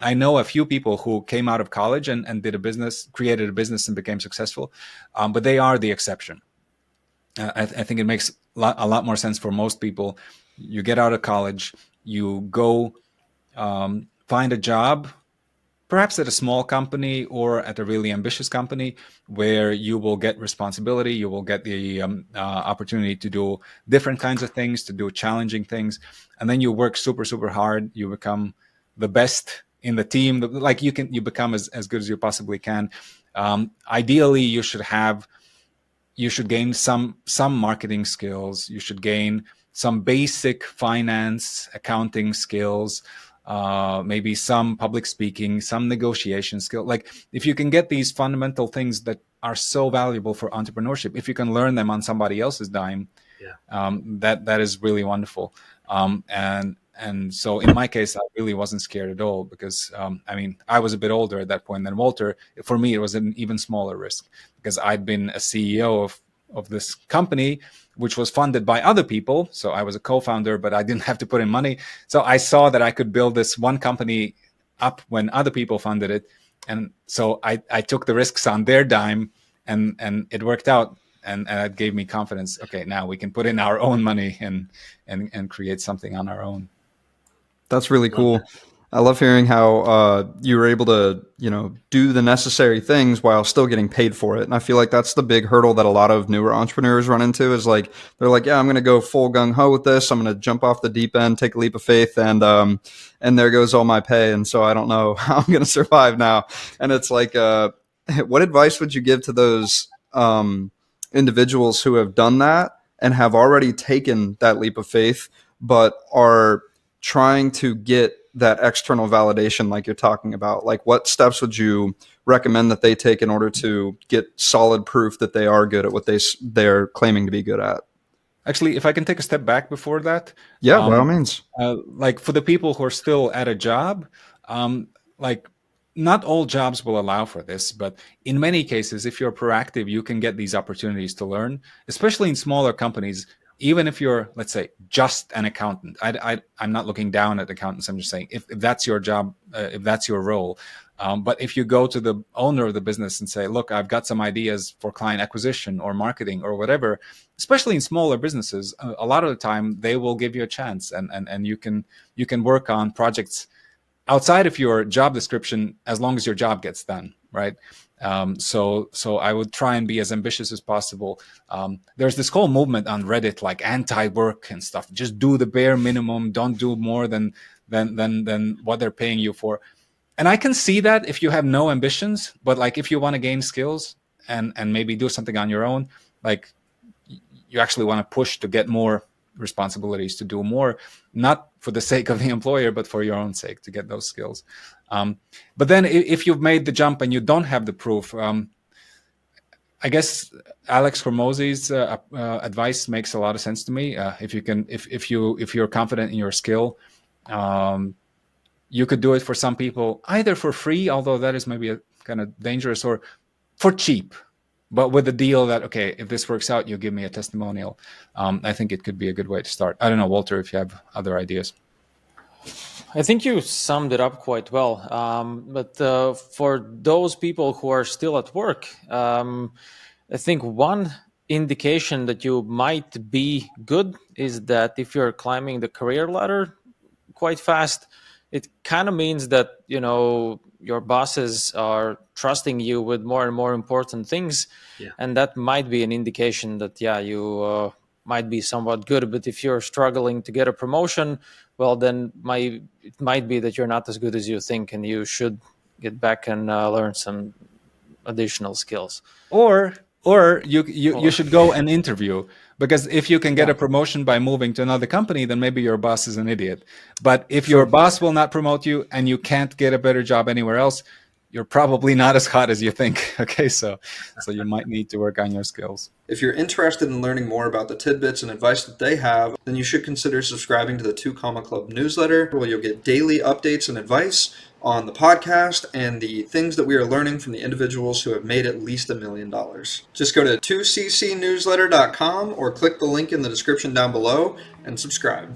I know a few people who came out of college and did a business, created a business and became successful, but they are the exception. I think it makes a lot more sense for most people. You get out of college, you go find a job, perhaps at a small company or at a really ambitious company where you will get responsibility, you will get the opportunity to do different kinds of things, to do challenging things, and then you work super, super hard. You become the best in the team. Like you become as good as you possibly can. Ideally, you should gain some marketing skills. You should gain some basic finance, accounting skills, maybe some public speaking, some negotiation skill. Like if you can get these fundamental things that are so valuable for entrepreneurship, if you can learn them on somebody else's dime, that is really wonderful. And so in my case, I really wasn't scared at all because I mean, I was a bit older at that point than Walter. For me, it was an even smaller risk because I'd been a CEO of this company, which was funded by other people. So I was a co-founder, but I didn't have to put in money. So I saw that I could build this one company up when other people funded it. And so I took the risks on their dime and it worked out. And it gave me confidence. Okay, now we can put in our own money and create something on our own. That's really cool. I love hearing how you were able to, do the necessary things while still getting paid for it. And I feel like that's the big hurdle that a lot of newer entrepreneurs run into is like, they're like, yeah, I'm going to go full gung ho with this. I'm going to jump off the deep end, take a leap of faith. And there goes all my pay. And so I don't know how I'm going to survive now. And it's like, what advice would you give to those individuals who have done that and have already taken that leap of faith, but are trying to get that external validation like you're talking about? Like what steps would you recommend that they take in order to get solid proof that they are good at what they're claiming to be good at? Actually, if I can take a step back before that, Yeah, by all means. like for the people who are still at a job, like not all jobs will allow for this, but in many cases, if you're proactive, you can get these opportunities to learn, especially in smaller companies. Even if you're, let's say, just an accountant, I'm not looking down at accountants. I'm just saying if that's your job, if that's your role. But if you go to the owner of the business and say, look, I've got some ideas for client acquisition or marketing or whatever, especially in smaller businesses, a lot of the time they will give you a chance and you can work on projects outside of your job description as long as your job gets done, right? So I would try and be as ambitious as possible. There's this whole movement on Reddit, like anti-work and stuff. Just do the bare minimum. Don't do more than what they're paying you for. And I can see that if you have no ambitions, but like if you want to gain skills and maybe do something on your own, like you actually want to push to get more responsibilities, to do more, not for the sake of the employer, but for your own sake, to get those skills. But then if you've made the jump and you don't have the proof, I guess Alex Hormozy's advice makes a lot of sense to me. If you can, if you're confident in your skill, you could do it for some people, either for free, although that is maybe a kind of dangerous, or for cheap, but with the deal that, okay, if this works out, you give me a testimonial. I think it could be a good way to start. I don't know, Walter, if you have other ideas. I think you summed it up quite well. But for those people who are still at work, I think one indication that you might be good is that if you're climbing the career ladder quite fast, it kind of means that, your bosses are trusting you with more and more important things. Yeah. And that might be an indication that, you might be somewhat good. But if you're struggling to get a promotion, well, then it might be that you're not as good as you think, and you should get back and learn some additional skills. Or you should go and interview, because if you can get a promotion by moving to another company, then maybe your boss is an idiot. But if your boss will not promote you and you can't get a better job anywhere else, you're probably not as hot as you think. Okay, so you might need to work on your skills. If you're interested in learning more about the tidbits and advice that they have, then you should consider subscribing to the 2 Comma Club newsletter, where you'll get daily updates and advice on the podcast and the things that we are learning from the individuals who have made at least $1 million. Just go to 2ccnewsletter.com or click the link in the description down below and subscribe.